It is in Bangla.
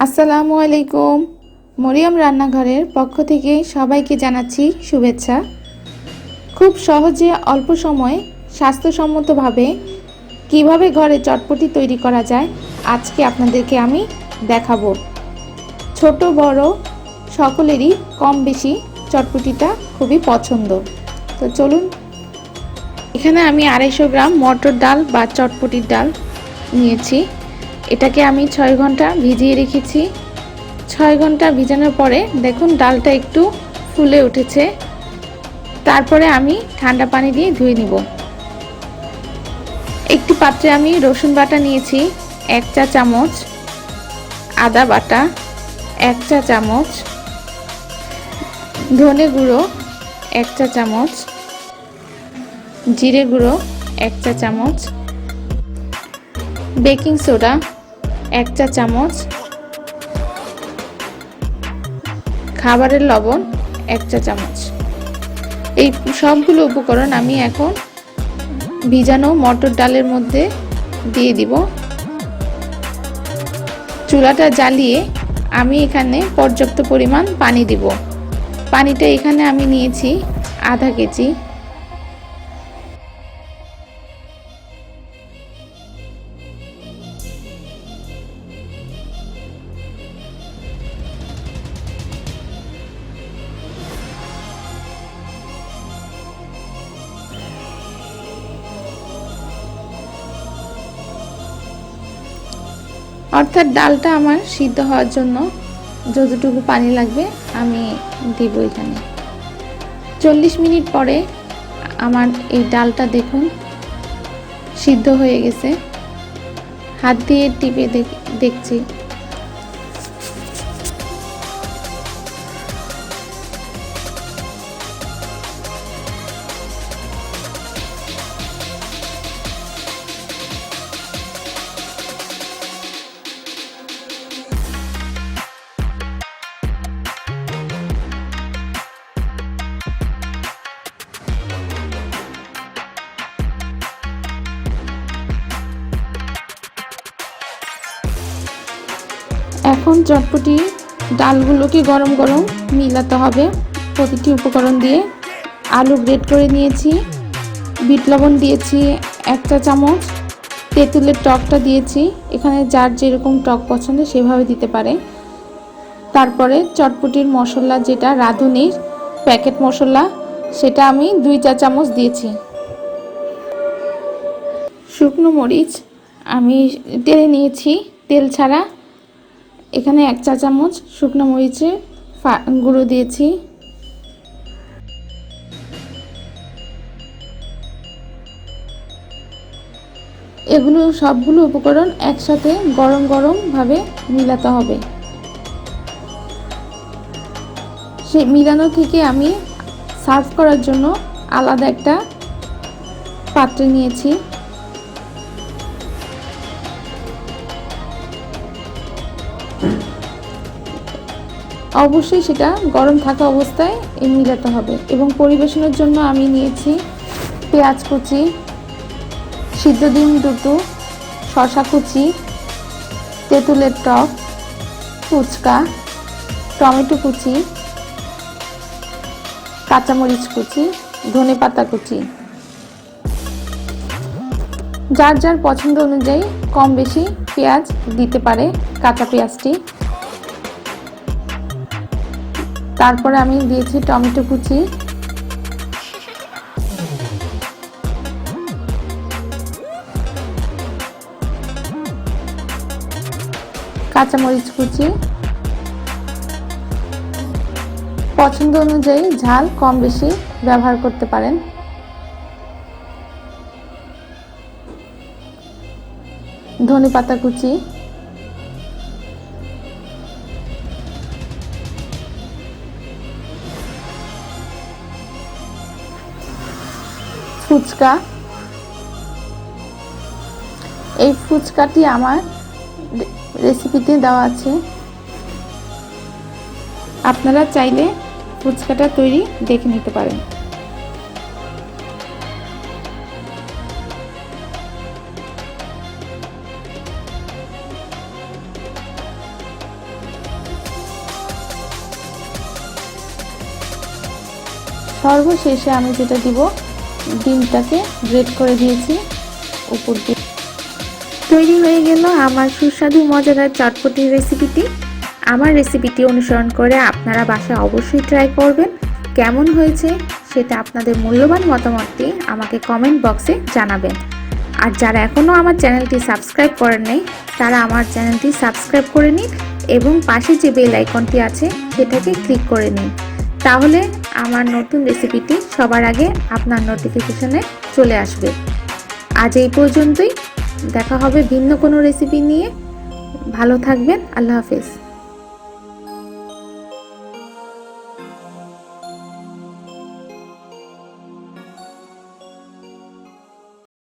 আসসালামু আলাইকুম। মরিয়ম রান্নাঘরের পক্ষ থেকে সবাইকে জানাচ্ছি শুভেচ্ছা। খুব সহজে অল্প সময়ে স্বাস্থ্যসম্মতভাবে কিভাবে ঘরে চটপটি তৈরি করা যায় আজকে আপনাদেরকে আমি দেখাবো। ছোট বড় সকলেরই কম বেশি চটপটিটা খুবই পছন্দ। তো চলুন, এখানে আমি 250 গ্রাম মটর ডাল বা চটপটির ডাল নিয়েছি। এটাকে আমি 6 ঘন্টা ভিজিয়ে রেখেছি। 6 ঘন্টা ভিজানোর পরে দেখুন ডালটা একটু ফুলে উঠেছে। তারপরে আমি ঠান্ডা পানি দিয়ে ধুয়ে নিব। একটি পাত্রে আমি রসুন বাটা নিয়েছি 1 চা চামচ, আদা বাটা 1 চা চামচ, ধনে গুঁড়ো 1 চা চামচ, জিরে গুঁড়ো 1 চা চামচ, বেকিং সোডা 1 চা চামচ, খাবারের লবণ 1 চা চামচ। এই সবগুলো উপকরণ আমি এখন ভিজানো মটর ডালের মধ্যে দিয়ে দিব। চুলাটা জ্বালিয়ে আমি এখানে পর্যাপ্ত পরিমাণ পানি দিব। পানিটা এখানে আমি নিয়েছি আধা কেজি। অর্থাৎ ডালটা আমার সিদ্ধ হওয়ার জন্য যতটুকু পানি লাগবে আমি দিব এখানে। 40 মিনিট পরে আমার এই ডালটা দেখুন সিদ্ধ হয়ে গেছে। হাত দিয়ে টিপে দেখছি। এখন চটপটি ডালগুলোকে গরম গরম মিলাতে হবে প্রতিটি উপকরণ দিয়ে। আলু গ্রেট করে নিয়েছি, বিট লবণ দিয়েছি 1 চা চামচ, তেঁতুলের টকটা দিয়েছি। এখানে যার যেরকম টক পছন্দ সেভাবে দিতে পারে। তারপরে চটপটির মশলা যেটা রাঁধুনির প্যাকেট মশলা সেটা আমি 2 চা চামচ দিয়েছি। শুকনো মরিচ আমি তেলে নিয়েছি তেল ছাড়া। এখানে 1 চা চামচ শুকনো মরিচের গুঁড়ো দিয়েছি। এগুলো সবগুলো উপকরণ একসাথে গরম গরম ভাবে মিলাতে হবে। সেই মিলানো থেকে আমি সার্ভ করার জন্য আলাদা একটা পাত্রে নিয়েছি। অবশ্যই সেটা গরম থাকা অবস্থায় মিলাতে হবে। এবং পরিবেশনের জন্য আমি নিয়েছি পেঁয়াজ কুচি, সিদ্ধ ডিম দুটো, শসা কুচি, তেঁতুলের টক, ফুচকা, টমেটো কুচি, কাঁচামরিচ কুচি, ধনেপাতা কুচি। যার যার পছন্দ অনুযায়ী কম বেশি পেঁয়াজ দিতে পারে, কাঁচা পেঁয়াজটি। তারপরে আমি দিয়েছি টমেটো কুচি, কাঁচামরিচ কুচি, পছন্দ অনুযায়ী ঝাল কম বেশি ব্যবহার করতে পারেন। ধনেপাতা কুচি, ফুচকা। এই ফুচকাটি আমার রেসিপিতে দেওয়া আছে, আপনারা চাইলে ফুচকাটা তৈরি দেখে নিতে পারেন। সর্বশেষে আমি যেটা দিব, ডিমটাকে গ্রেট করে দিয়েছি উপর দিয়ে। তৈরি হয়ে গেল আমার সুস্বাদু মজাদার চটপটি রেসিপিটি। আমার রেসিপিটি অনুসরণ করে আপনারা বাসায় অবশ্যই ট্রাই করবেন। কেমন হয়েছে সেটা আপনাদের মূল্যবান মতামতটি আমাকে কমেন্ট বক্সে জানাবেন। আর যারা এখনও আমার চ্যানেলটি সাবস্ক্রাইব করেন নাই তারা আমার চ্যানেলটি সাবস্ক্রাইব করে নিন এবং পাশে যে বেল আইকনটি আছে সেটাকে ক্লিক করে নিন। তাহলে আমার নতুন রেসিপিটি সবার আগে আপনার নোটিফিকেশনে চলে আসবে। আজ এই পর্যন্তই, দেখা হবে ভিন্ন কোনো রেসিপি নিয়ে। ভালো থাকবেন, আল্লাহ হাফেজ।